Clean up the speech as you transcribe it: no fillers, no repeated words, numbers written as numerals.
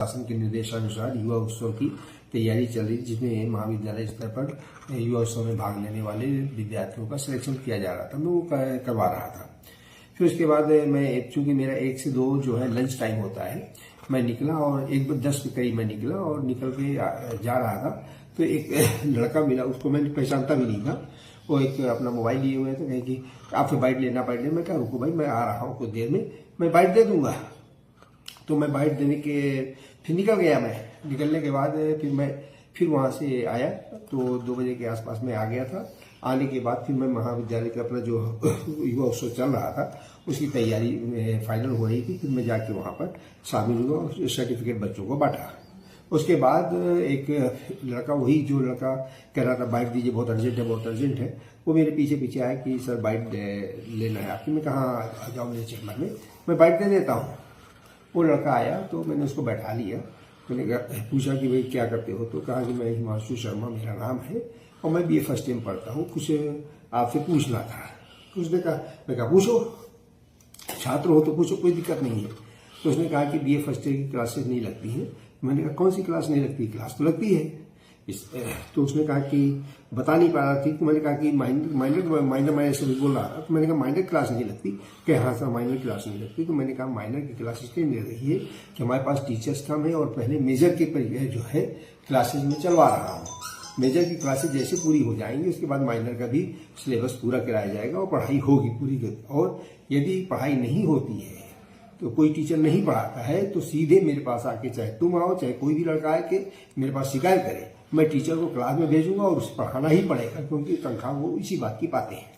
शासन के निर्देशानुसार युवा उत्सव की तैयारी चल रही, जिसमें महाविद्यालय स्तर पर युवा उत्सव में भाग लेने वाले विद्यार्थियों का सिलेक्शन किया जा रहा था। मैं वो करवा रहा था। फिर उसके बाद मैं, चूंकि मेरा 1 से 2 जो है लंच टाइम होता है, मैं निकला और 1:10 के करीब मैं निकला और निकल के जा रहा था तो एक लड़का मिला, उसको मैंने पहचानता भी नहीं था। वो एक अपना मोबाइल लिए हुए थे, कहीं कि आपसे बाइट लेना बाइट लेना। मैं कहा रुको भाई, मैं आ रहा हूँ कुछ देर में, मैं बाइट दे दूंगा। तो मैं बाइट देने के फिर निकल गया। मैं निकलने के बाद फिर वहां से आया तो 2 बजे के आसपास में आ गया था। आने के बाद फिर मैं महाविद्यालय का अपना जो युवा उत्सव चल रहा था उसकी तैयारी फाइनल हो रही थी। फिर मैं जाके वहां पर शामिल हुआ और सर्टिफिकेट बच्चों को बांटा। उसके बाद एक लड़का, वही जो लड़का कह रहा था बाइट दीजिए, बहुत अर्जेंट है बहुत अर्जेंट है, वो मेरे पीछे पीछे आया कि सर बाइट लेना है आपकी। मैं कहा आ जाओ मेरे चेम्बर में, मैं बाइट दे देता हूँ। वो लड़का आया तो मैंने उसको बैठा लिया। मैंने पूछा कि भाई क्या करते हो, तो कहा कि मैं हिमांशु शर्मा मेरा नाम है और मैं BA फर्स्ट ईयर पढ़ता हूँ, कुछ आपसे पूछना था। उसने कहा, मैं कहा पूछो, छात्र हो तो पूछो, कोई दिक्कत नहीं है। तो उसने कहा कि BA फर्स्ट ईयर की क्लासेस नहीं लगती हैं। मैंने कहा कौन सी क्लास नहीं लगती, क्लास तो लगती है। तो उसने कहा कि बता नहीं पा रहा थी। तो मैंने कहा कि माइनर मैं ऐसे बोल रहा था। तो मैंने कहा माइनर क्लास नहीं लगती। कि हाँ सर माइनर क्लास नहीं लगती। तो मैंने कहा माइनर की क्लास इसलिए नहीं रही है कि हमारे पास टीचर्स कम है और पहले मेजर की जो है क्लासेज में चलवा रहा हूँ। मेजर की क्लासेज जैसे पूरी हो जाएंगी उसके बाद माइनर का भी सिलेबस पूरा कराया जाएगा और पढ़ाई होगी पूरी। और यदि पढ़ाई नहीं होती है तो कोई टीचर नहीं पढ़ाता है तो सीधे मेरे पास आके, चाहे तुम आओ चाहे कोई भी लड़का आए, के मेरे पास शिकायत करे, मैं टीचर को क्लास में भेजूंगा और उसे पढ़ाना ही पड़ेगा, क्योंकि तनख्वाह वो इसी बात की पाते हैं।